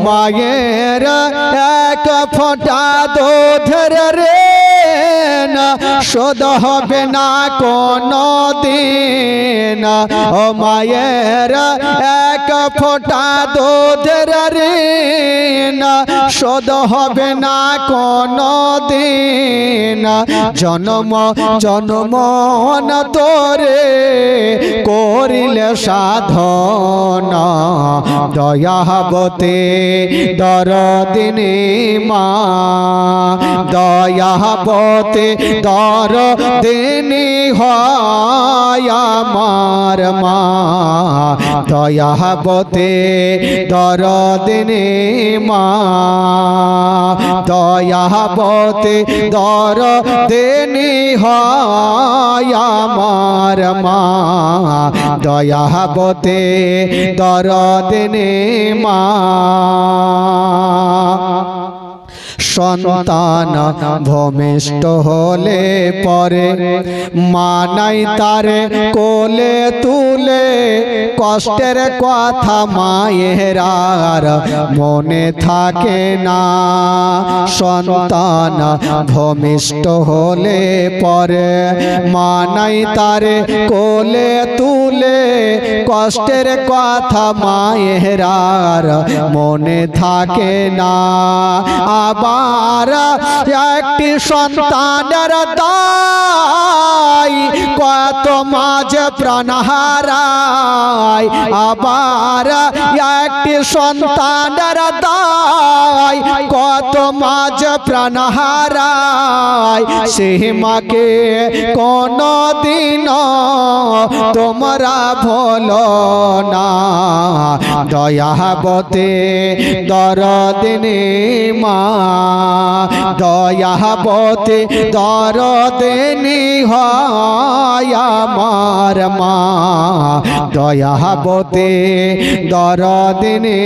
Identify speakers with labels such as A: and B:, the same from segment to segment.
A: মায়ের এক ফোঁটা দুধের রে না শোধ হবে না কোনো দিন। ও মায়ের এক ফোঁটা দুধের রে না শোধ হবে না কোনো দিন। জন্ম জন্ম না তোরে করিলে সাধনা দয়াবতে দরদিনী মা। দয়াবতে দরদিনী হয় আমার মা। দয়াবতে দরদিনী মা। দয়াবতে দরদিনী হয় আমার মা। দয়াবতে দরদিনী মা। সন্তান ভূমিষ্ঠ হলে পরে মা নাই তারে কোলে তুলে কষ্টের কথা মায়ের আর মনে থাকে না। সন্তান ভূমিষ্ঠ হলে পরে মা নাই তারে কোলে তুলে কষ্টের কথা মায়ের আর মনে থাকে না। আবার একটি সন্তানের দায় কত মাঝে প্রাণ হারায়। আবার একটি সন্তানের দায় কত মাঝে প্রাণ হারায়। সেই মাকে কোনো দিন তোমরা ভুলো না। দয়াবতে দরদিনী মা। দয়াবতে দরদিনী হয় আমার মা। দয়াবতে দরদিনী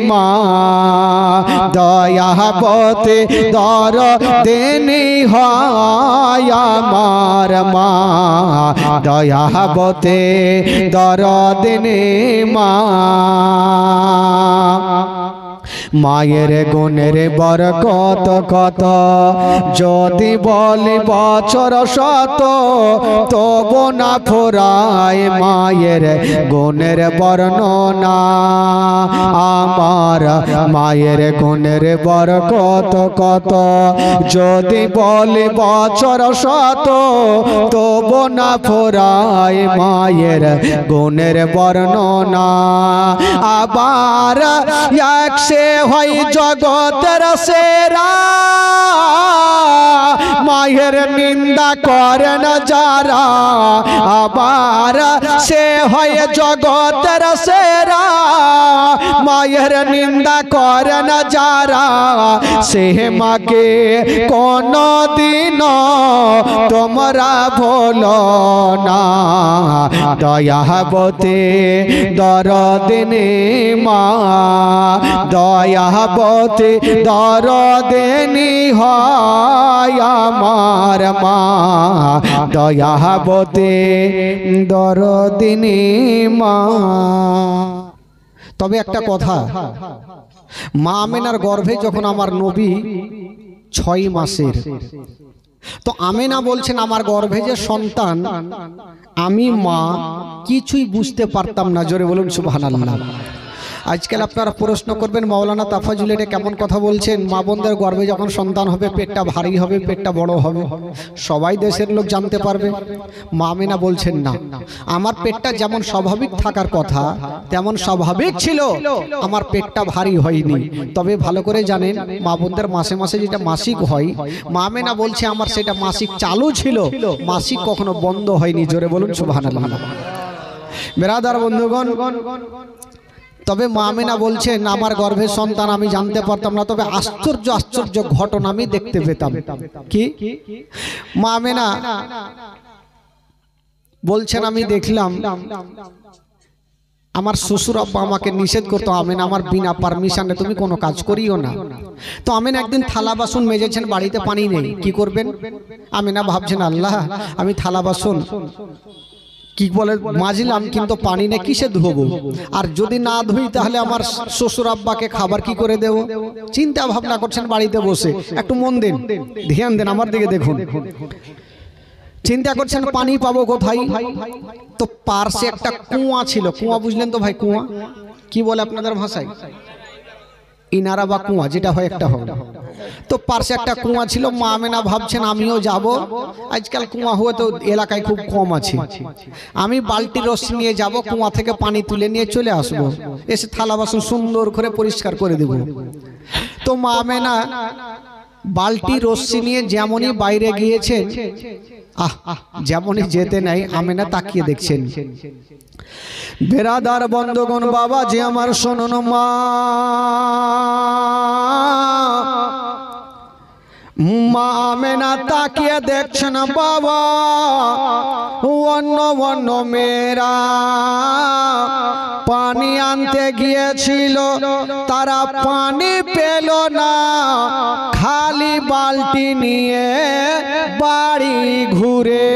A: মা। দয়াবতে দরদিনী হয় আমার মা। দয়াবতে দরদিনী মা। মায়ের গুণের বরকত কত যদি বলি বছর শত তবু না ফুরায় মায়ের গুণের বর্ণনা। আমার মায়ের গুণের বরকত কত যদি বলি বছর শত তবু না ফুরায় মায়ের গুণের বর্ণনা। আবার এক সে হয় জগতের সেরা মায়ের নিন্দা করেন যারা। আবার সে হয় জগতের সেরা মায়ের নিন্দা করেন যারা। সে মাকে কোনো দিন তোমরা ভুলো না। দয়াবতে দরদিনী মা। দয়াবতে দরদিনী হয় আমার মা। দয়াবতে দরদিনী মা। তবে একটা কথা, মা আমেনার গর্ভে যখন আমার নবী 6 মাসের, তো আমেনা বলছেন আমার গর্ভে যে সন্তান আমি মা কিছুই বুঝতে পারতাম না। জোরে বলুন সুবহানাল্লাহ। আজকাল আপনারা প্রশ্ন করবেন মাওলানা তাফাজুল এটা কেমন কথা বলছেন, মা বোনদের গর্ভে যখন সন্তান হবে পেটটা ভারী হবে, পেটটা বড় হবে, সবাই দেশের লোক জানতে পারবে। মা আমেনা বলছেন না, আমার পেটটা যেমন স্বাভাবিক থাকার কথা তেমন স্বাভাবিক ছিল, আমার পেটটা ভারী হয়নি। তবে ভালো করে জানেন মা বোনদের মাসে মাসে যেটা মাসিক হয়, মা আমেনা বলছে আমার সেটা মাসিক চালু ছিল, মাসিক কখনো বন্ধ হয়নি। জোরে বলুন সুবহানাল্লাহ। বেরাদার বন্ধুগণ, তবে মা আমেনা বলছেন আমার গর্ভের সন্তান আমি জানতে পারতাম না, তবে আশ্চর্য আশ্চর্য ঘটনা আমি দেখতে পেতাম। কি? মা আমেনা বলছেন আমি দেখলাম আমার শ্বশুর আব্বা আমাকে নিষেধ করতো, আমেনা আমার বিনা পারমিশনে তুমি কোনো কাজ করিও না। তো আমেনা একদিন থালা বাসন মেজেছেন, বাড়িতে পানি নেই, কি করবেন? আমেনা ভাবছেন আল্লাহ আমি থালা বাসন কি বলে মাজলাম কিন্তু পানি নেই, কিসে ধোবো? আর যদি না ধুই তাহলে আমার শ্বশুর আব্বাকে খাবার কি করে দেব? চিন্তা ভাবনা করছেন বাড়িতে বসে। একটু মন দিন, ধ্যান দেন, আমার দিকে দেখুন। চিন্তা করছেন পানি পাবো কোথায়? তো পার্শ্বে একটা কুয়া ছিল। কুয়া বুঝলেন তো ভাই? কুয়া কি বলে আপনাদের ভাষায়? ইনারা বা কুয়া, যেটা হয় একটা হবে। তো পার্শ্বে একটা কুয়া ছিল। মা আমেনা ভাবছেন আমিও যাব। আজকাল কুয়া হয়ে তো এলাকায় খুব কম আছে, আমি বালতি রশ্মি নিয়ে যাব, কুয়া থেকে পানি তুলে নিয়ে চলে আসবো, এসে থালা বাসন সুন্দর করে পরিষ্কার করে দেব। তো মা আমেনা বালতি রশ্মি নিয়ে যেমনই বাইরে গিয়েছেন, যেমনই যেতে নাই, আমেনা তাকিয়ে দেখছেন। বেরাদার বন্ধগণ, বাবা যে আমার শোনো, মা আমেনা তাকিয়ে দেখছেন বাবা, অন্য অন্য মেয়েরা পানি আনতে গিয়েছিল, তারা পানি পেল না, খালি বালতি নিয়ে বাড়ি ঘুরে।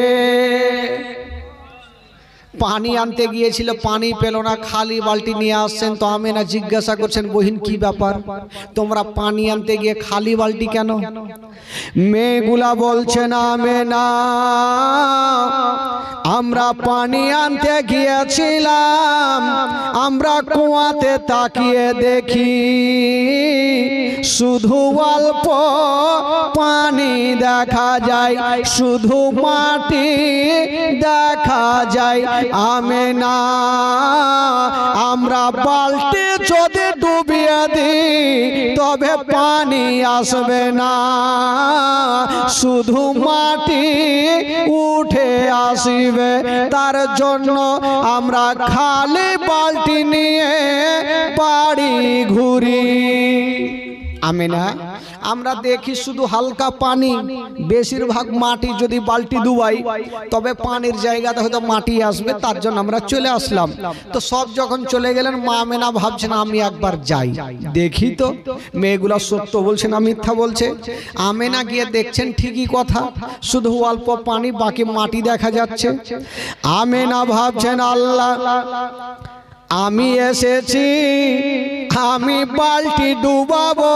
A: পানি আনতে গিয়েছিল, পানি পেল না, খালি বালতি নিয়ে আসছেন। তো আমেনা জিজ্ঞাসা করছেন, বহিন কি ব্যাপার, তোমরা পানি আনতে গিয়ে খালি বালতি কেন? মেয়েগুলা বলছেন, আমেনা আমরা পানি আনতে গিয়েছিলাম, আমরা কুয়াতে তাকিয়ে দেখি শুধু অল্প পানি দেখা যায়, শুধু মাটি দেখা যায়। আমেনা আমরা বালতি যদি ডুবিয়ে দিই তবে পানি আসবে না, শুধু মাটি উঠে আসবে, তার জন্য আমরা খালি বালতি নিয়ে বাড়ি ঘুরি। আমেনা আমরা দেখি শুধু হালকা পানি, বেশিরভাগ মাটি, যদি বালতি ডুবাই তবে পানির জায়গাতে হয়তো মাটি আসবে, তার জন্য আমরা চলে আসলাম। তো সব যখন চলে গেলেন, মা আমেনা ভাবছেন আমি একবার যাই, দেখি তো মেয়েগুলা সত্য বলছে না মিথ্যা বলছে। আমেনা গিয়ে দেখছেন ঠিকই কথা, শুধু অল্প পানি, বাকি মাটি দেখা যাচ্ছে। আমেনা ভাবছেন আল্লাহ আমি এসেছি, আমি বালতি ডুবাবো,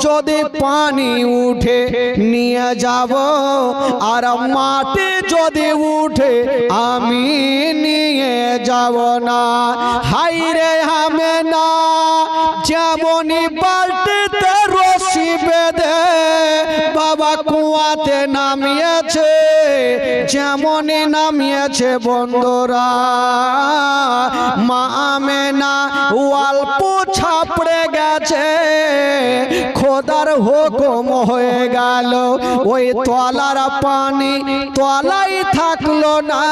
A: যদি পানি উঠে নিয়ে যাব, আর মাটি যদি উঠে আমি নিয়ে যাব না। হাইরে আমেনা যেমনই বালতিতে রশি বেঁধে বাবা কুয়াতে নামিয়েছে, যেমনই নামিয়েছে বন্ধুরা, মা আমেনা অল্প ছাপড়ে গেছে, খোদার হুকুম হয়ে গেল, ওই তলার পানি তলাই থাকলো না,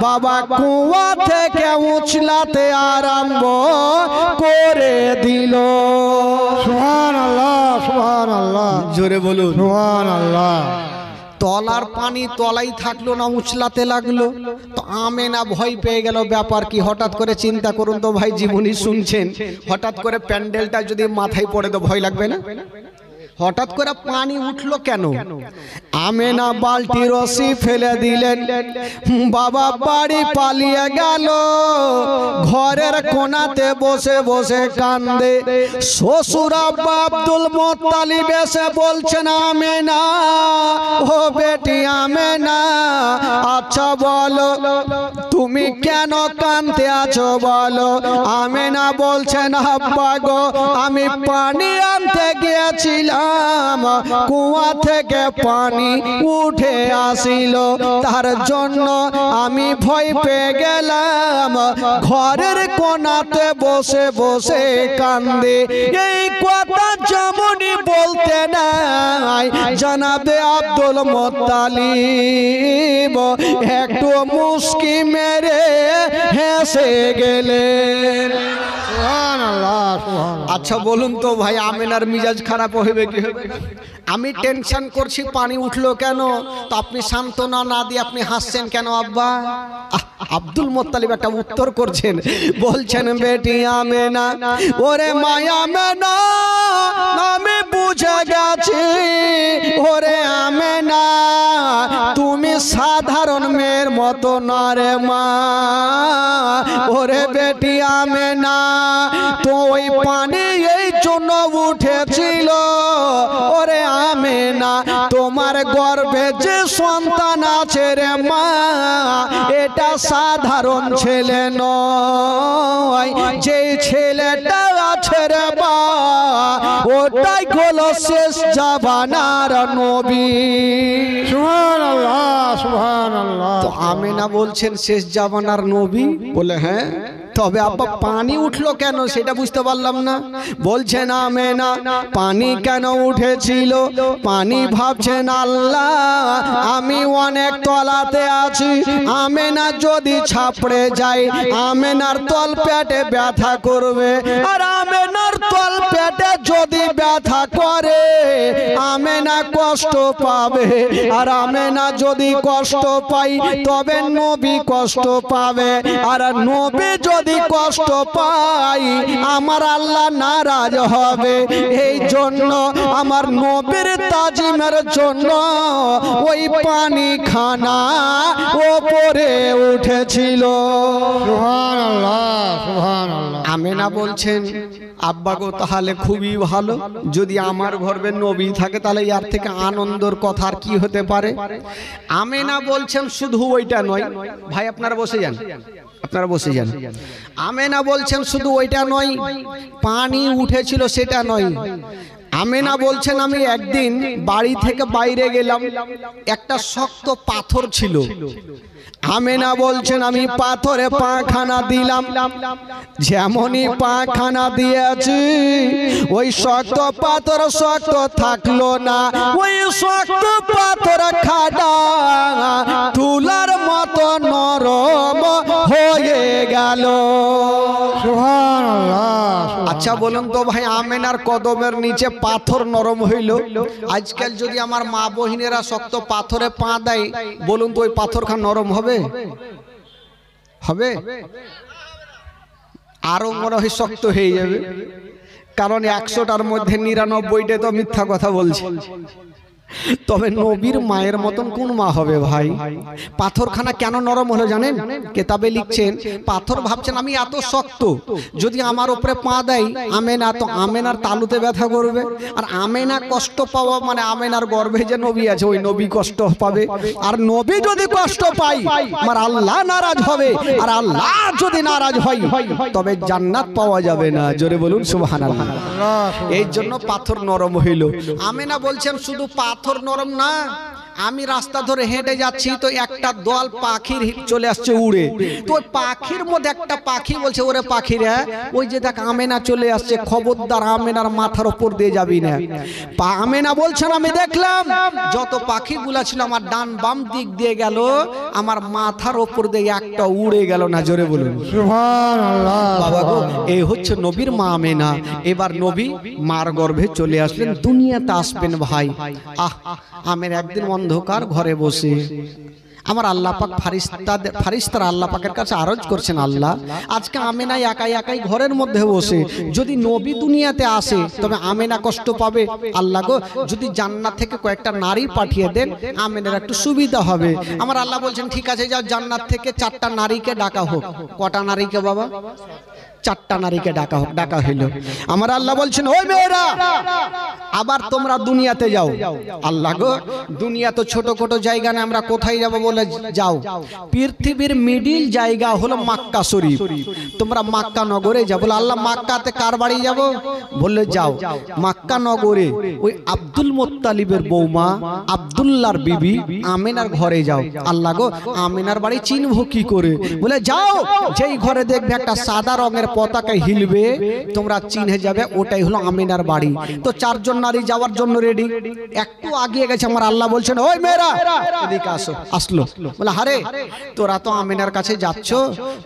A: বাবা কুয়া থেকে উছলাতে আরম্ভ করে দিল। সুবহানাল্লাহ, সুবহানাল্লাহ, জোরে বলুন সুবহানাল্লাহ। তলার পানি তলাই থাকলো না, উছলাতে লাগলো। তো আমেনা ভয় পেয়ে গেল, ব্যাপার কি? হঠাৎ করে চিন্তা করুন তো ভাই, জীবনী শুনছেন, হঠাৎ করে প্যান্ডেলটা যদি মাথায় পড়ে তো ভয় লাগবে না? হঠাৎ করে পানি উঠলো কেন? আমেনা বালতি রশি ফেলে দিলেন, বাবা বাড়ি পালিয়ে গেল, ঘরের কোণাতে বসে বসে কান্দে। শ্বশুর আব্বা আব্দুল মুত্তালিব এসে বলছেন, আমেনা ও বেটি আমেনা, আচ্ছা বলো তুমি কেন কাঁদতে আছো বলো। আমেনা বলছেন, আব্বা গো আমি পানি আনতে গিয়েছিলাম, কুয়া থেকে পানি উঠে আসিল, তার জন্য আমি ভয় পেয়ে গেলাম, ঘরের কোণাতে বসে বসে কান্দে। এই কথা যেমনই বলতে নাই জনাবে আব্দুল মুত্তালিব একটু মুস্কি মেরে হেসে গেলেন। আচ্ছা বলুন তো ভাই, আমেনার মিজাজ খারাপ হবে কি? আমি টেনশন করছি পানি উঠলো কেন, তো আপনি সান্ত্বনা না দিয়ে আপনি হাসছেন কেন আব্বা? আব্দুল মুত্তালিব একটা উত্তর করছেন, বলছেন, বেটি আমেনা, ওরে মায়া আমেনা আমি বুঝে গেছি, ওরে আমেনা তুমি সাধারণ মেয়ের মতো নরে মা ওরে বেটি আমেনা তো ওই পানি এই জন্য উঠেছিল ওরে আমেনা তোমার গর্ভে যে সন্তান আছে রে মা এটা সাধারণ ছেলে নয় যে ছেলেটা আছে রে মা ওটাই হলো শেষ জামানার নবী।
B: সুবহানাল্লাহ সুবহানাল্লাহ।
A: তো আমেনা বলছেন শেষ জামানার নবী বলে হ্যাঁ, তবে আব্বা পানি উঠলো কেন সেটা বুঝতে পারলাম না। বলছেন আমেনা পানি কেন উঠেছিল, পানি ভাবছেন আল্লাহ আমি অনেক তলাতে আছি, আমেনা যদি ছাপড়ে যায় আমেনার তল পেটে ব্যথা করবে, আর আমেনার তল পেটে যদি ব্যথা করে আমেনা কষ্ট পাবে, আর আমেনা যদি কষ্ট পাই তবে নবী কষ্ট পাবে, আর নবী যদি কষ্ট পাই আমার আল্লাহ নারাজ হবে। এই জন্য আমার নবীর তাজিমের জন্য ওই পানি খানা ওপরে উঠেছিল।
B: সুবহানাল্লাহ সুবহানাল্লাহ।
A: আমেনা বলছেন আব্বা গো তাহলে খুবই ভালো, যদি আমার গর্ভে নবী থাকে তাহলে ইয়ার থেকে আনন্দের কথা আর কি হতে পারে। আমেনা বলছেন শুধু ওইটা নয়, ভাই আপনারা বসে যান, আপনারা বসে যান। আমেনা বলছেন শুধু ওইটা নয়, পানি উঠেছিল সেটা নয়। আমেনা বলছেন আমি একদিন বাড়ি থেকে বাইরে গেলাম, একটা শক্ত পাথর ছিল। আমেনা বলছেন আমি পাথরে পাখানা দিলাম, যেমনই পাখানা দিয়েছি ওই শক্ত পাথর শক্ত থাকলো না, ওই শক্ত পাথর খাডা তুলার মতো নরম হয়ে গেল।
B: সুবহানাল্লাহ।
A: আচ্ছা বলুন তো ভাই আমেনার কদমের নিচে পাথর নরম হইল, আজকাল যদি আমার মা বহিনেরা শক্ত পাথরে পা দেয় বলুন তো ওই পাথর খান নরম হবে? হবে? আরো মনে হয় শক্ত হয়ে যাবে, কারণ 100টার মধ্যে 99টা তো মিথ্যা কথা বলছে। তবে নবীর মায়ের মতন কোন মা হবে ভাই? পাথরখানা কেন নরম হলো জানেন? কেতাবে লিখছেন পাথর ভাবছেন আমি এত শক্ত, যদি আমার উপরে পা দেয় আমেনা তো আমেনার তালুতে ব্যথা করবে, আর আমেনা কষ্ট পাওয়া মানে আমেনার গর্ভে যে নবী আছে ওই নবী কষ্ট পাবে, আর নবী যদি কষ্ট পাই আমার আল্লাহ নারাজ হবে, আর আল্লাহ যদি নারাজ হয় তবে জান্নাত পাওয়া যাবে না। জোরে বলুন সুবহানাল্লাহ। এই জন্য পাথর নরম হইল। আমেনা বলছেন শুধু পাথর নরম না, আমি রাস্তা ধরে হেঁটে যাচ্ছি তো একটা দল পাখির চলে আসছে উড়ে, তো ওই পাখির মধ্যে একটা পাখি বলছে ওরে পাখিরা ওই যে দেখ আমেনা চলে আসছে, খবরদার আমেনার মাথার উপর দিয়ে যাবি না। আমেনা বলছেন আমি দেখলাম যত পাখিগুলা ছিল আমার ডান বাম দিক দিয়ে গেল, আমার মাথার উপর দিয়ে একটা উড়ে গেল না। জোরে বলুন
B: সুবহানাল্লাহ।
A: বাবা গো এই হচ্ছে নবীর মা আমেনা। এবার নবী মার গর্ভে চলে আসলেন, দুনিয়াতে আসবেন ভাই। আমের একদিন অন্ধকার ঘরে বসে আমার আল্লাহ পাক ফারিস্তারা আল্লাহ পাকের কাছে আরজ করছেন আল্লাহ আজকে আমেনা একাই একাই ঘরের মধ্যে বসে, যদি নবী দুনিয়াতে আসে তবে আমেনা কষ্ট পাবে, আল্লাহ গো যদি জান্নাত থেকে কয়েকটা নারী পাঠিয়ে দেন আমেনার একটু সুবিধা হবে। আমার আল্লাহ বলছেন ঠিক আছে যাও, জান্নাত থেকে 4টা নারীকে ডাকা হোক। কটা নারীকে বাবা? 4টা নারীকে ডাকা হোক। ডাকা হইল। আমার আল্লাহ বলছেন ওই মেয়েরা আবার তোমরা দুনিয়াতে যাও। আল্লাহ গো দুনিয়া তো ছোট ছোট জায়গা না, আমরা কোথায় যাব বলে যাও? পৃথিবীর মিডিল জায়গা হলো মক্কা শরীফ, তোমরা মক্কা নগরে যাও। বলে আল্লাহ মক্কাতে কার বাড়ি যাব? বললে যাও মক্কা নগরে ওই আব্দুল মুত্তালিবের বৌমা আব্দুল্লাহর বিবি আমেনার ঘরে যাও। আল্লাহ গো আমেনার বাড়ি চিনব কি করে? বলে যাও যেই ঘরে দেখবে একটা সাদা রঙের পতাকা হিলবে তোমরা চিনে যাবে ওটাই হলো আমেনার বাড়ি। তো 4 জন নারী যাওয়ার জন্য রেডি, একটু আগিয়ে গেছে। আমার আল্লাহ বলছেন ওই মেয়েরা এদিকে আসো। আসলো। বলে আরে তোরা তো আমেনার কাছে যাচ্ছ,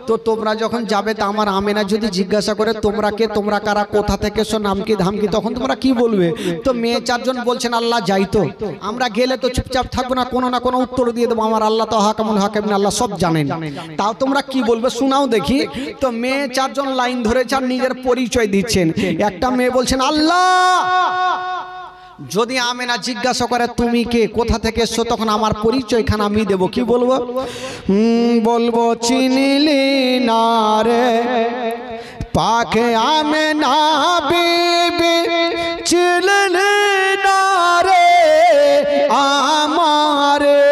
A: তো তোমরা যখন যাবে তা আমার আমেনা যদি জিজ্ঞাসা করে তোমরা কে, তোমরা কারা, কোথা থেকে এসো, নাম কি ধাম কি, তখন তোমরা কি বলবে? তো মেয়ে 4 জন বলছেন আল্লাহ যাই তো, আমরা গেলে তো চুপচাপ থাকবো না, কোনো না কোনো উত্তর দিয়ে দেবো। আমার আল্লাহ তো হাকামুল হাকিম, আল্লাহ সব জানেন, তাও তোমরা কি বলবে শোনাও দেখি। তো মেয়ে 4 জন লাইন ধরেছেন, নিজের পরিচয় দিচ্ছেন। একটা মেয়ে বলছেন আল্লাহ যদি আমেনা জিজ্ঞাসা করে তুমি কে, কোথা থেকে এসছো, তখন আমার পরিচয়খানা আমি দেব। কি বলবো? বলবো চিনিলি না রে পাকে আমেনা বিবি, চিনিলি না রে আমারে,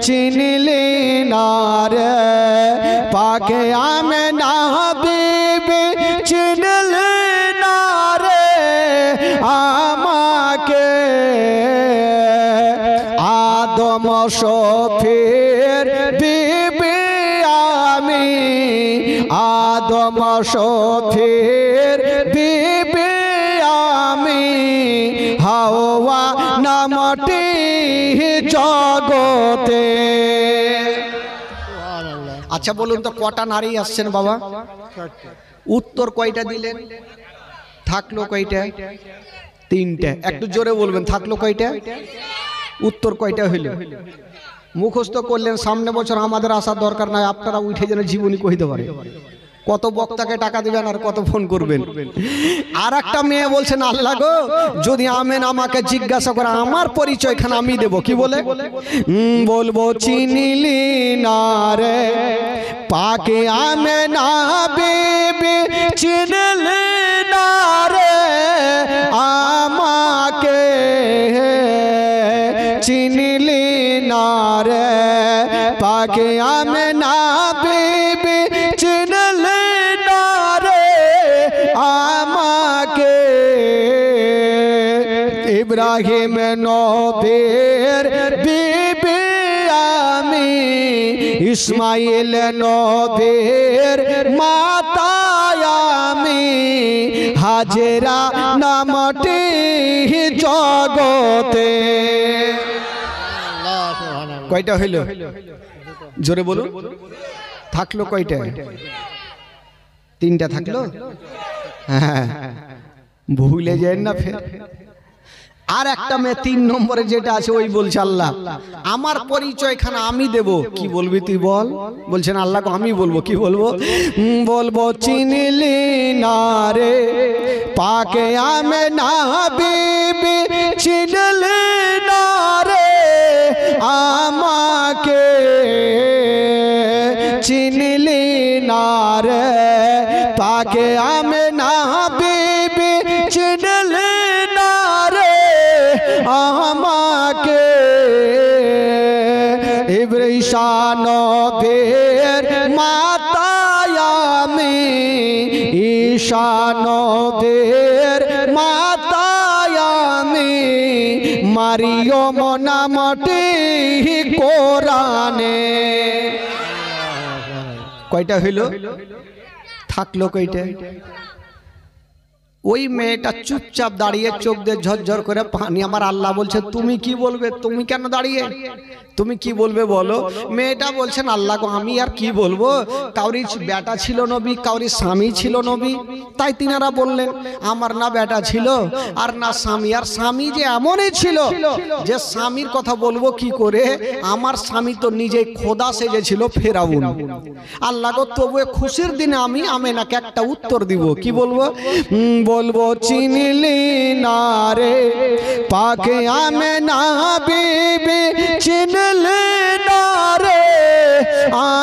A: চিনিলি না রে পাকে আমেনা বিবি, চিনিলি না রে আমাকে। আদম শফির বিবি আমি, আদম শফির বিবি আমি, হাওয়া নামটি জগতে। আচ্ছা বলুন তো কটা নারী আসছেন বাবা? উত্তর কয়টা দিলেন? থাকলো কয়টা? তিনটা। একটু জোরে বলবেন, থাকলো কয়টা? উত্তর কয়টা হইল? মুখস্থ করলেন, সামনে বছর আমাদের আসার দরকার নাই, আপনারা উঠে যেন জীবনী কইতে পারে। কত বক্তাকে টাকা দিবেন আর কত ফোন করবেন। আর একটা মেয়ে বলছেন আল্লাহ গো যদি আমেন আমাকে জিজ্ঞাসা করে আমার পরিচয়খানা আমি দেব। কি বলে? বলবো চিনিলি না রে পাকে আমেনা বিবি, চিনিলি না রে আমাকে, চিনিলি না রে পাকে আমেনা বিবি, চিনিলি না রে আমাকে। ইব্রাহিম নবীর বিবি আমি, ইসমাইল নবীর মাতা আমি, হাজেরা নামটি জগতে। কয়টা হইল? জোরে বলুন। থাকলো কয়টা? তিনটা থাকলো। হ্যাঁ, ভুলে যায় না ফের। আর একটা মেয়ে 3 নম্বরে যেটা আছে ওই বলছে আল্লাহ আমার পরিচয়খানা আমি দেব। কি বলবি তুই বল? বলছেন আল্লাহ আমি বলবো। কি বলবো? বলবো চিনিলি না রে পাকে আমেনা বিবি, চিনিলি না রে আমাকে, চিনিলি না রে পাকে আমেনা বিবি, চিনিলি না রে আমাকে। ঈসা নবীর মাতা আমি, ঈসা নবীর মাতা আমি, মারিয়ম নামটি কোরআনে। কয়টা হইল? থাকলো কয়টা? ওই মেয়েটা চুপচাপ দাঁড়িয়ে, চোখ দিয়ে ঝরঝর করে পানি। আমার আল্লাহ বলছে তুমি কি বলবে? তুমি কেন দাঁড়িয়ে? তুমি কি বলবে বলো? মেয়েটা বলছেন আল্লাহ গো আমি আর কি বলবো, কাউরি বেটা ছিল নবী, কাউরি স্বামী ছিল নবী, তাই তিনারা বললেন আমার না বেটা ছিল আর না স্বামী। আর স্বামী যে এমনই ছিল যে স্বামীর কথা বলবো কি করে, আমার স্বামী তো নিজেই খোদা সেজেছিল ফেরাউন। আল্লাহ গো তবু খুশির দিনে আমি আমেনাকে একটা উত্তর দিব। কি বলবো? বলবো চিনিলি না রে পাকে আমেনা বিবি, চিনিলি না রে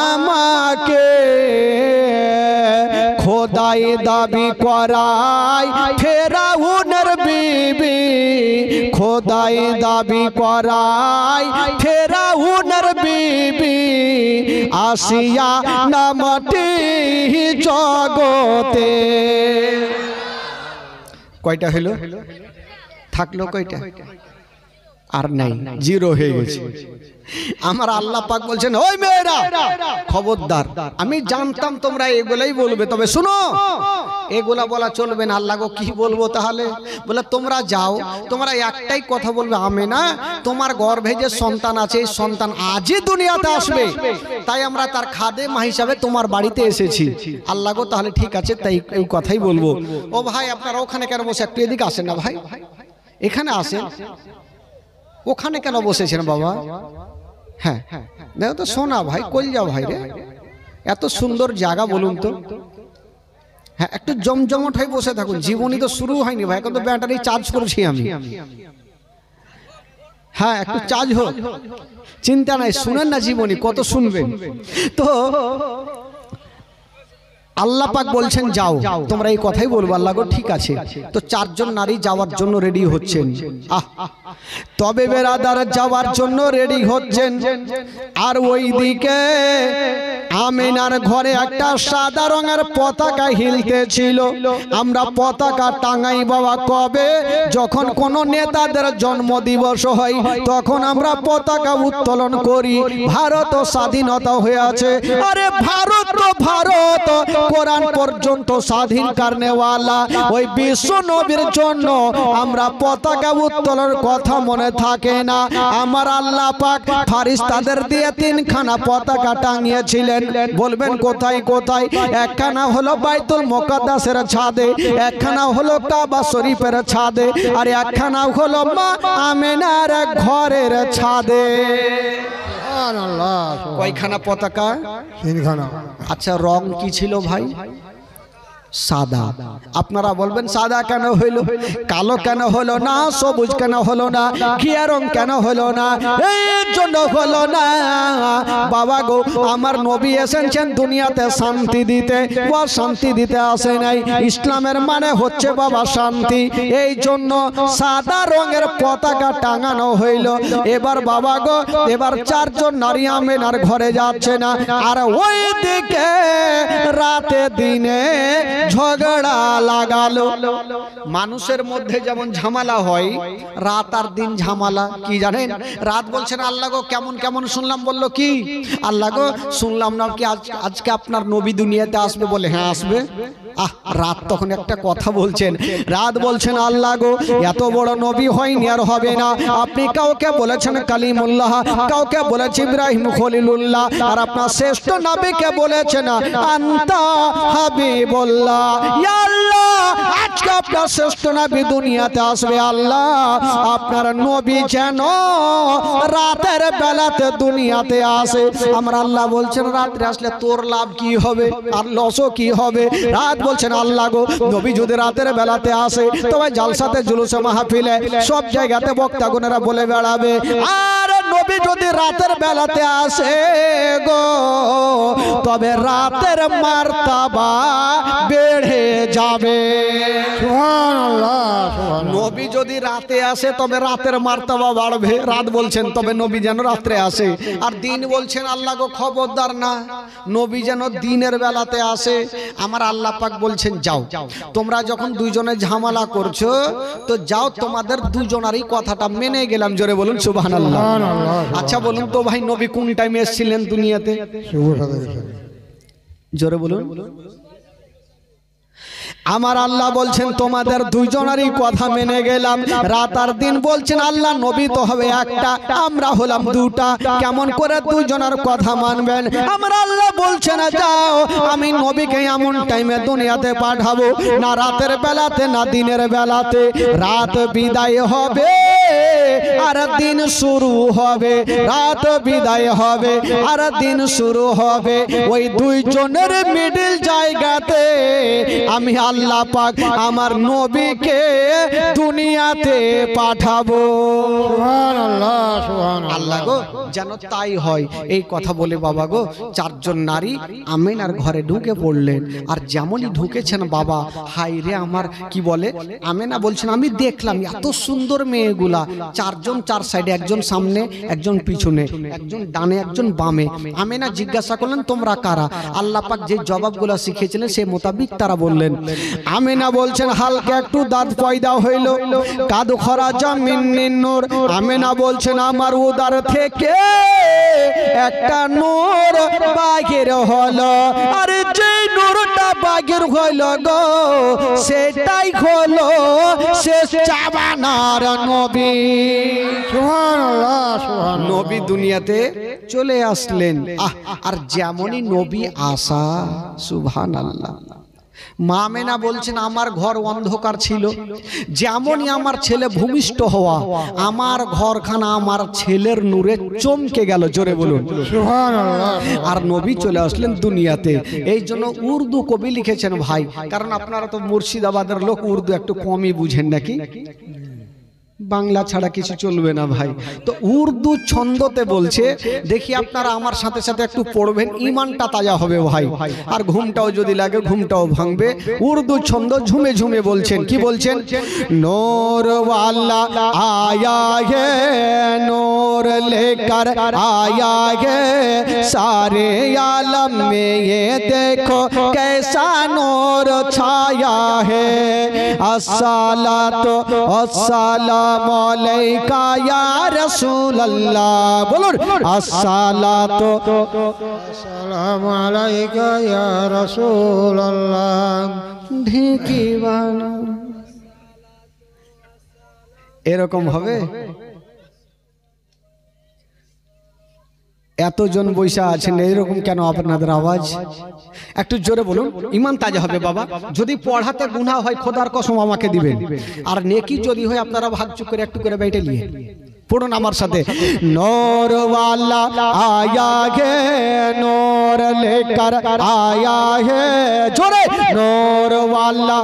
A: আমাকে। খোদাই দাবি করাই ফেরাউনের বিবি, খোদাই দাবি করাই ফেরাউনের বিবি, আসিয়া নামটি জগতে। কয়টা হলো? থাকলো কয়টা? আর নাই, জিরো হয়ে গেছে। আমার আল্লাহ পাক বলছেন ওই মেয়েরা খবরদার, আমি জানতাম তোমরা এগুলাই বলবে, তবে শুনো এগুলা বলা চলবে না। আল্লাহ গো কি বলবো তাহলে? বলে তোমরা যাও, তোমরা একটাই কথা বলবে আমেনা তোমার গর্ভে যে সন্তান আছে এই সন্তান আজই দুনিয়াতে আসবে, তাই আমরা তার খাদেমা হিসাবে তোমার বাড়িতে এসেছি। আল্লাহ গো তাহলে ঠিক আছে, তাই এই কথাই বলবো। ও ভাই আপনারা ওখানে কেন বসে, একটু এদিকে আসেন না ভাই, এখানে আসেন। ওখানে কেন বসেছেন বাবা? হ্যাঁ দেখো তো শোনা ভাই, কই যাও ভাই রে, এত সুন্দর জায়গা বলুন তো। হ্যাঁ, একটু জমজমট হয়ে বসে থাকুন, জীবনী তো শুরু হয়নি ভাই, এখন তো ব্যাটারি চার্জ করছি আমি। হ্যাঁ, একটু চার্জ হোক, চিন্তা নাই, শুনেন না জীবনী, কত শুনবেন। তো আল্লাহ পাক বলছেন যাও, তোমরা এই কথাই বলবো। আল্লাহ গো ঠিক আছে। তো চারজন নারী যাওয়ার জন্য রেডি হচ্ছেন। তবে বেরাদার যাওয়ার জন্য রেডি হচ্ছেন, আর ওইদিকে আমিনার ঘরে একটা সাদা রঙের পতাকা হিলতেছিল। আমরা পতাকা টাঙাই বাবা কবে? যখন কোন নেতাদের জন্মদিবস হয় তখন আমরা পতাকা উত্তোলন করি। ভারত স্বাধীনতা হয়ে আছে, আরে ভারত তো ভারত, কোরআন পর্যন্ত স্বাধীন করনেওয়ালা ওই বিশ্ব নবীর জন্য আমরা পতাকা উত্তোলনের কথা মনে থাকে না? আমার আল্লাহ পাক ফারিস্তাদের দিয়ে 3খানা পতাকা টাঙিয়েছিলেন। বলবেন কোথায় কোথায়? একখানা হলো বাইতুল মুকাদ্দাসের ছাদে, একখানা হলো কাবা শরীফের ছাদে, আর একখানা হলো মা আমিনার ঘরের ছাদে। কয়খানা পতাকা?
B: 3খানা।
A: আচ্ছা, রং কি ছিল ভাই? সাদা। আপনারা বলবেন সাদা কেন হইল, কালো কেন হলো না, সবুজ কেন হলো না, ঘিয়া রং কেন হলো না? এর জন্য হলো না বাবা গো, আমার নবী এসেছেন দুনিয়াতে শান্তি দিতে, ও শান্তি দিতে আসে নাই। ইসলামের মানে হচ্ছে বাবা শান্তি, এই জন্য সাদা রঙের পতাকা টাঙানো হইল। এবার বাবা গো, এবার চারজন নারী আমিনার ঘরে যাচ্ছে না, আর ওই দিকে রাতে দিনে ঝগড়া লাগালো। মানুষের মধ্যে যেমন ঝামেলা হয়, রাত আর দিন ঝামেলা কি জানেন? রাত বলছেন আল্লাহ গো কেমন কেমন শুনলাম, বললো কি আল্লাহ গো শুনলাম না কি আজকে আপনার নবী দুনিয়াতে আসবে, বলে হ্যাঁ আসবে। রাত তখন একটা কথা বলছেন, রাত বলছেন আল্লাহ গো এত বড় নবী হয়নি আর হবে না, আপনি কাউকে বলেছেন কালিমুল্লাহ, কাউকে বলেছেন ইব্রাহিম খলিলুল্লাহ, আর আপনার শ্রেষ্ঠ নবীকে বলেছেন আনতা হাবিবুল্লাহ। ইয়া আল্লাহ, আজকে আপনার শ্রেষ্ঠ নবী দুনিয়াতে আসবে, আল্লাহ আপনার নবী যেন রাতের বেলাতে দুনিয়াতে আসে। আমার আল্লাহ বলছেন রাত্রে আসলে তোর লাভ কি হবে আর লসও কি হবে? রাত বলছেন আল্লাহ গো নবী যদি রাতের বেলাতে আসে তবে জালসাতে জুলুসে মাহফিলে সব জায়গাতে বক্তাগণেরা বলে বেড়াবে, আর নবী যদি রাতের বেলাতে আসে গো তবে রাতের মার্তাবা বেড়ে যাবে।
B: সুবহানাল্লাহ, সুবহানাল্লাহ।
A: নবী যদি রাতে আসে তবে রাতের মার্তাবা বাড়বে। রাত বলছেন তবে নবী যেন রাত্রে আসে, আর দিন বলছেন আল্লাহ গো খবরদার না, নবী যেন দিনের বেলাতে আসে। আমার আল্লাহ পাক বলছেন যাও, তোমরা যখন দুইজনে ঝামেলা করছো তো যাও, তোমাদের দুজনারই কথাটা মেনে গেলাম। জোরে বলুন সুবহানাল্লাহ। আচ্ছা বলুন তো ভাই, নবী কোন টাইমে এসেছিলেন দুনিয়াতে? জোরে বলুন। আমার আল্লাহ বলছেন তোমাদের দুইজনেরই কথা মেনে গেলাম। রাত আর দিন বলছেন আল্লাহ নবী তো হবে একটা, আমরা হলাম দুটা, কেমন করে দুইজনের কথা মানবেন? আমার আল্লাহ বলছেন যাও, আমি নবীকে এমন টাইমে দুনিয়াতে পাঠাবো, না রাতের বেলাতে না দিনের বেলাতে, রাত বিদায় হবে আর দিন শুরু হবে, রাত বিদায় হবে আর দিন শুরু হবে, ওই দুইজনের মিডল জায়গাতে আমি আল্লাহ পাক আমার নবীকে দুনিয়াতে পাঠাবো।
B: সুবহানাল্লাহ, সুবহানাল্লাহ।
A: আল্লাহ গো যেন তাই হয়। এই কথা বলে বাবা গো চারজন নারী আমিনার ঘরে ঢুকে পড়লেন, আর যেমনই ঢুকেছেন বাবা হাই রে আমার কি বলে আমিনা বলছেন আমি দেখলাম এত সুন্দর মেয়েগুলা, চারজন চার সাইডে, একজন সামনে একজন পিছনে, একজন ডানে একজন বামে। আমিনা জিজ্ঞাসা করলেন তোমরা কারা? আল্লাহ পাক যে জবাবগুলা শিখিয়েছিলেন সেই মোতাবিক তারা বললেন। আমিনা বলছেন হালকা একটু দাঁত পয়দা হইল, কাদ খরাজা মিন্নিন নূর। আমিনা বলছেন আমার উদার থেকে একটা নূর বাগের হলো, আর যে নূরটা বাগের হইল গো সেটাই হলো শেষ জামানার নবী।
B: সুবহানাল্লাহ, সুবহানাল্লাহ।
A: নবী দুনিয়াতে চলে আসলেন। আর যেমনই নবী আসা সুবহানাল্লাহ, মা আমেনা বলছেন আমার ঘর অন্ধকার ছিল, যেমনই আমার ছেলে ভূমিষ্ঠ হওয়া আমার ঘরখানা আমার ছেলের নূরে চমকে গেল, জোরে বলুন
B: সুবহানাল্লাহ।
A: আর নবী চলে আসলেন দুনিয়াতে। এই জন্য উর্দু কবি লিখেছেন ভাই, কারণ আপনারা তো মুর্শিদাবাদের লোক, উর্দু একটু কমই বুঝেন নাকি, বাংলা ছাড়া কিছু চলবে না ভাই। তো উর্দু ছন্দতে বলছে, দেখি আপনারা আমার সাথে সাথে একটু পড়বেন, ইমানটা তাজা হবে ভাই, আর ঘুমটাও যদি লাগে ঘুমটাও ভাঙবে। উর্দু ছন্দ ঝুমে ঝুমে বলছেন, কি বলছেন? নূর ওয়ালা আয়া হে, নূর লেकर आया है, सारे आलम में ये देखो कैसा नूर छाया है, अस्सलातु अस्सलाम अलैका या रसूल अल्लाह, बोलुन अस्सलातु
B: আসসালামু আলাইকা ইয়া রাসূলুল্লাহ।
A: ঢেকি বানা, এরকম হবে? এতজন বৈশা আছেন, এইরকম কেন আপনাদের আওয়াজ? একটু জোরে বলুন, ইমান তাজা হবে বাবা। যদি পড়াতে গুনাহ হয় খোদার কসম আমাকে দিবেন, আর নেকি যদি হয় আপনারা ভাগচুক করে একটু করে বেটে নিয়ে পড়ুন আমার সাথে। নূর ওয়ালা আয়া হে, নূর লেकर आया है, জোরে নূর ওয়ালা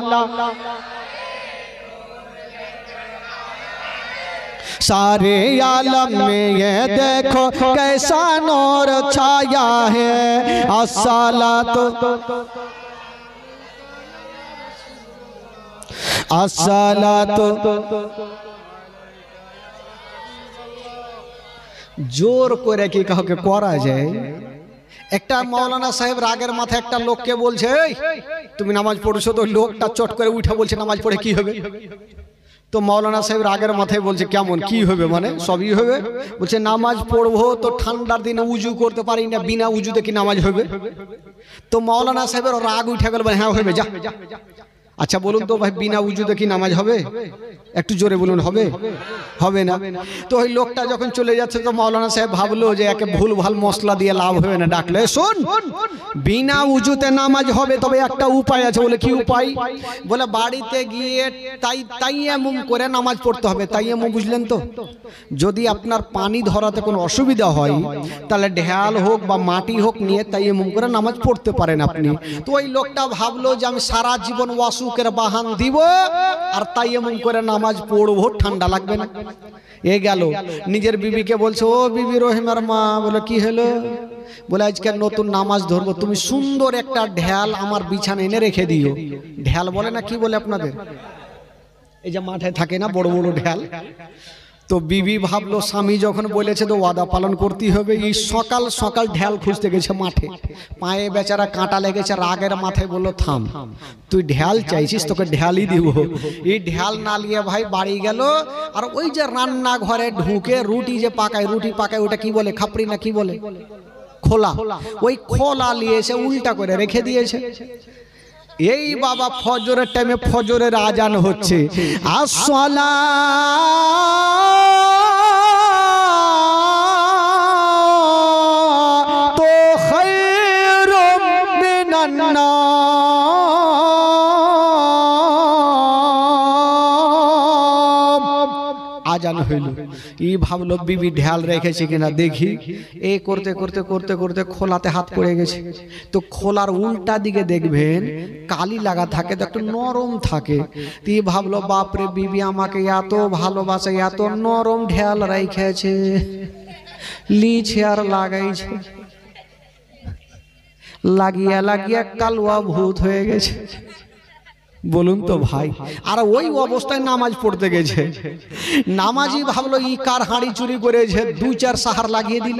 A: सारे आलम में ये देखो कैसा नूर छाया है, अस्सलातु अस्सलातु। জোর করে কি কাউকে করা যায়? একটা মৌলানা সাহেব রাগের মাথায় একটা লোককে বলছে, এই তুমি নামাজ পড়ছো, তো লোকটা চট করে উঠে বলছে নামাজ পড়ে কি হবে? তো মৌলানা সাহেব রাগের মাথায় বলছে, কেমন কি হবে? মানে সবই হবে। বলছে নামাজ পড়বো তো ঠান্ডার দিনে উজু করতে পারি না, বিনা উজুতে কি নামাজ হবে? তো মৌলানা সাহেবের রাগ উঠে গেল, হ্যাঁ হবে, যা। আচ্ছা বলুন তো ভাই, বিনা উজুতে কি নামাজ হবে? একটু জোরে বলুন, হবে? হবে না। তো ওই লোকটা যখন চলে যাচ্ছে, তো মৌলানা সাহেব ভাবলো যে একে ভুল ভাল মশলা দিয়ে লাভ হবে না, ডাকলে, শোন বিনা উজুতে নামাজ হবে, তবে একটা উপায় আছে। বলে কি উপায়? বলে বাড়িতে গিয়ে তাইয়াম্মুম করে নামাজ পড়তে হবে। তাইয়াম্মুম বুঝলেন তো? যদি আপনার পানি ধরাতে কোনো অসুবিধা হয়, তাহলে ঢেল হোক বা মাটি হোক নিয়ে তাইয়াম্মুম করে নামাজ পড়তে পারেন আপনি। তো ওই লোকটা ভাবলো যে আমি সারা জীবন ওয়াসুকের বাহান দিব আর তাইয়াম্মুম করে নামাজ পড়বো, ঠান্ডা লাগবে না। এ গেল নিজের বিবিকে বলছে, ও বিবি রহিমার মা। বলে কি হলো? বলে আজকে নতুন নামাজ ধরবো, তুমি সুন্দর একটা ঢেল আমার বিছানা এনে রেখে দিও। ঢেল বলে না কি বলে আপনাদের? এই যে মাঠে থাকে না বড় বড় ঢেল। তো বিবি ভাবলো স্বামী যখন বলেছে তো ওয়াদা পালন করতেই হবে। এই সকাল সকাল ঢেল খুঁজতে গেছে মাঠে, পায়ে বেচারা কাঁটা লেগেছে, রাগের মাথায় বললো থাম, তুই ঢেল চাইছিস, তোকে ঢেলই দিব। এই ঢেল না নিয়ে ভাই বাড়ি গেল, আর ওই যে রান্না ঘরে ঢুকে রুটি যে পাকায়, রুটি পাকায়, ওটা কি বলে? খাপড়ি না কি বলে? খোলা। ওই খোলা নিয়ে এসে উল্টা করে রেখে দিয়েছে। এই বাবা ফজরের টাইমে ফজরের আজান হচ্ছে, আসসালা তো খায়রুম মিনান নাম। আজান হইল, ই ভাবলো বিবি ঢাল রেখেছে কিনা দেখি। এই করতে করতে করতে করতে খোলাতে হাত পড়ে গেছে। তো খোলার উল্টা দিকে দেখবেন কালি লাগা থাকে, তো একটু নরম থাকে। ই ভাবলো বাপরে, বিবি আমাকে এত ভালোবাসে, এত নরম ঢাল রেখেছে, লিছে আর লাগাইছে, লাগিয়া লাগিয়া কালুয়া ভূত হয়ে গেছে। বলুন তো ভাই। আর ওই অবস্থায় নামাজ পড়তে গেছে, নামাজি ভাবলো ই কার হাঁড়ি চুরি করেছে, 2-4 সাহার লাগিয়ে দিল।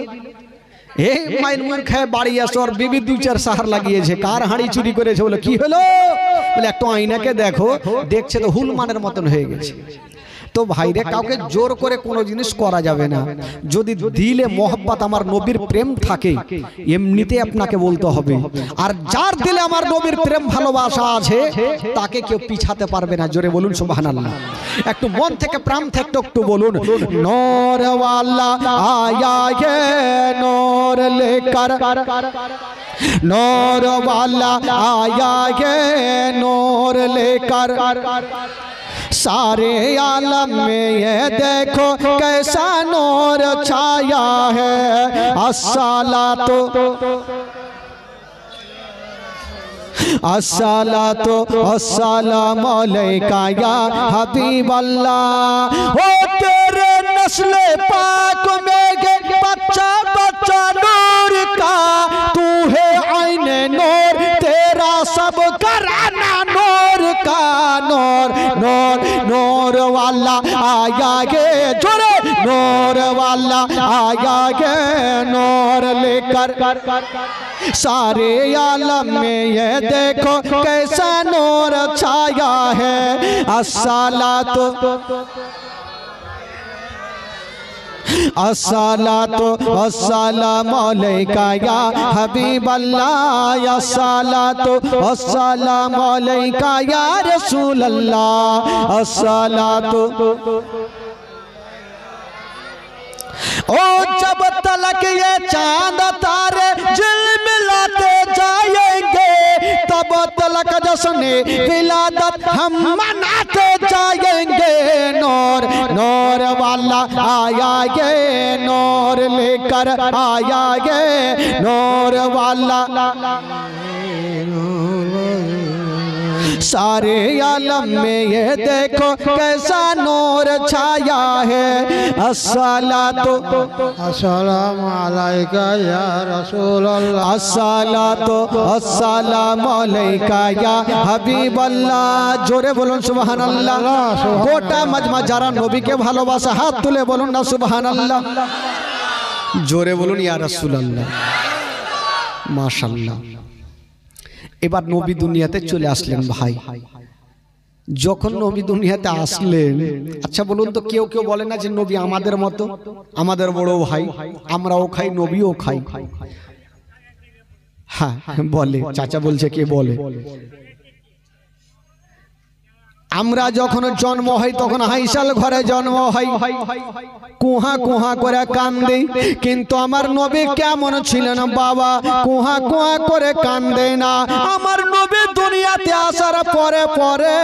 A: এই মাইন মুর খেয়ে বাড়ি আসো, আর বিবি 2-4 সাহার লাগিয়েছে। কার হাঁড়ি চুরি করেছে? বলে কি হলো? বলে একটু আয়নাকে দেখো। দেখছে তো হুলমানের মতন হয়ে গেছে। তো ভাইরে, কাউকে জোর করে কোনো জিনিস করা যাবে না। যদি দিলে মহব্বত আমার নবীর প্রেম থাকে, এমনিতে আপনাকে বলতে হবে। আর যার দিলে আমার নবীর প্রেম ভালোবাসা আছে, তাকে কেউ পিছাতে পারবে না। জোরে বলুন সুবহানাল্লাহ। একটু মন থেকে প্রাণ থেকে একটু বলুন, নূর ওয়ালা আয়া হে, নূর লেकर नूर वाला आया है नूर लेकर सारे आलम में ये देखो कैसा नूर छाया है। अस्सलातु अस्सलातु अस्सलामु अलैका या हबीब अल्लाह। ओ तेरे नस्ल पाक में बच्चा बच्चा नूर का, तू है आईने नूर, तेरा सब कराना नूर का। नूर नूर नूर वाला आया गे जोरे, नूर वाला आया गे नूर लेकर सारे आलम में ये देखो कैसा नूर छाया है। अस्सलातु अस्सलातु अस्सलामु अलैका या हबीब अल्लाह। अस्सलातु अस्सलामु अलैका या रसूल अल्लाह। अस्सलातु ओ जब तलक ये चांद तारे झिलमिलाते जाएंगे, तब तलक जश्न विलादत हम मनाते जाएंगे। नूर नूर वाला आया ये नूर लेकर आया ये नूर वाला सारे आलम में ये देखो कैसा नूर छाया है। अस्सलातु
B: अस्सलामु अलैका या रसूल अल्लाह।
A: अस्सलातु अस्सलामु अलैका या हबीब अल्लाह। जोरे बोलুন সুবহানাল্লাহ। গোটা মাজমা যারা নবীকে ভালোবাসে হাত তুলে বলুন না সুবহানাল্লাহ। জোরে বলুন ইয়া রাসূলুল্লাহ। মাশাআল্লাহ। এবার নবী দুনিয়াতে চলে আসলেন ভাই। যখন নবী দুনিয়াতে আসলেন, আচ্ছা বলুন তো কেউ কেউ বলে না যে নবী আমাদের মতো, আমাদের বড় ভাই, আমরাও খাই নবীও খাই? হ্যাঁ বলে, চাচা বলছে কে বলে। আমরা যখন জন্ম হই তখন হাইসাল ঘরে জন্ম হয়, কুহা কুহা করে কান্দে, কিন্তু আমার নবী কেমন ছিলেন বাবা, কুহা কুহা করে কান্দে না। আমার নবী দুনিয়াতে আসার পরে পরে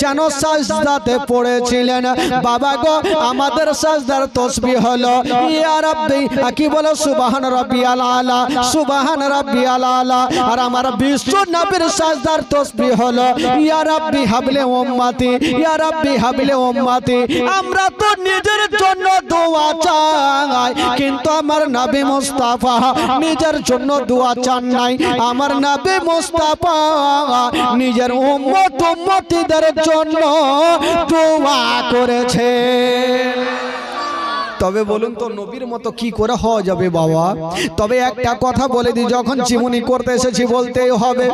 A: যেন সাজদাতে পড়েছিলেন। বাবা গো আমাদের সাজদার তসবিহ হলো ইয়া রাব্বি, কি বলো সুবহান রাব্বিয়াল আলা, সুবহান রাব্বিয়াল আলা। আর আমার বিশ্ব নবীর সাজদার তসবিহ হলো ইয়া রাব্বি হাবলে উম্মতি, ইয়া রাব্বি হাবলে উম্মতি। আমরা তো নিজের জন্য দোয়া চাই, কিন্তু আমার নবী মুস্তাফা নিজের জন্য দোয়া চান নাই। আমার নবী মুস্তাফা নিজের উম্মত উম্মতিদের জন্য দোয়া করেছে। তবে বলুন তো নবীর মতো কি করে হওয়া যাবে বাবা? তবে একটা কথা বলে দিই, যখন জীবনী করতে এসেছি বলতেই হবে।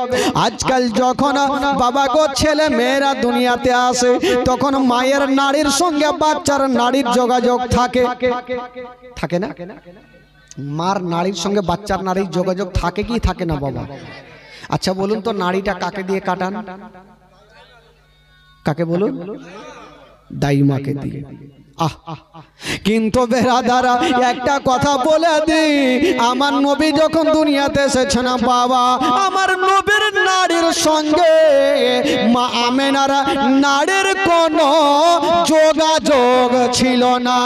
A: আজকাল যখন বাবা গো ছেলে মেয়েরা দুনিয়াতে আসে, তখন মায়ের নাড়ির সঙ্গে বাচ্চার নাড়ির যোগাযোগ থাকে, থাকে না? মার নাড়ির সঙ্গে বাচ্চার নাড়ির যোগাযোগ থাকে কি থাকে না বাবা? আচ্ছা বলুন তো নাড়িটা কাকে দিয়ে কাটান? কাকে বলুন? দাইমাকে দিয়ে। কিন্তু বেরাদারা একটা কথা বলে দি, আমার নবী যখন দুনিয়াতে এসেছেন বাবা, আমার নবীর নারীর সঙ্গে মা আমেনার নারীর কোনো যোগাযোগ ছিল না।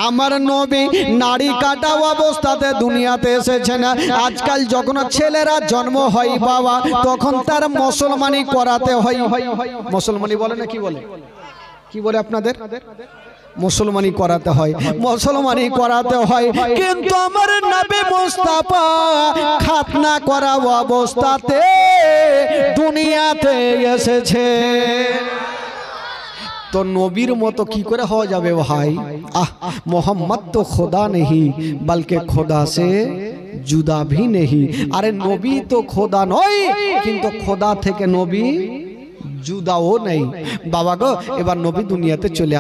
A: আমার নবী নারী কাটা অবস্থাতে দুনিয়াতে এসেছেন। আজকাল যখন ছেলেরা জন্ম হয় বাবা, তখন তার মুসলমানি করাতে হয়। মুসলমানি বলে না কি বলে? কি বলে আপনাদের? মুসলমানি করাতে হয়, মুসলমানি করাতে হয়। কিন্তু আমার নবী মুস্তাফা খাতনা করা অবস্থাতে দুনিয়াতে এসেছে। তো নবীর মতো কি করে হওয়া যাবে ভাই? মোহাম্মদ তো খোদা নেই বলকে খোদা সে জুদা ভি নেই। আরে নবী তো খোদা নয়, কিন্তু খোদা থেকে নবী জুদাও নেই। বাবা গো এবার নবী দুনিয়াতে চলে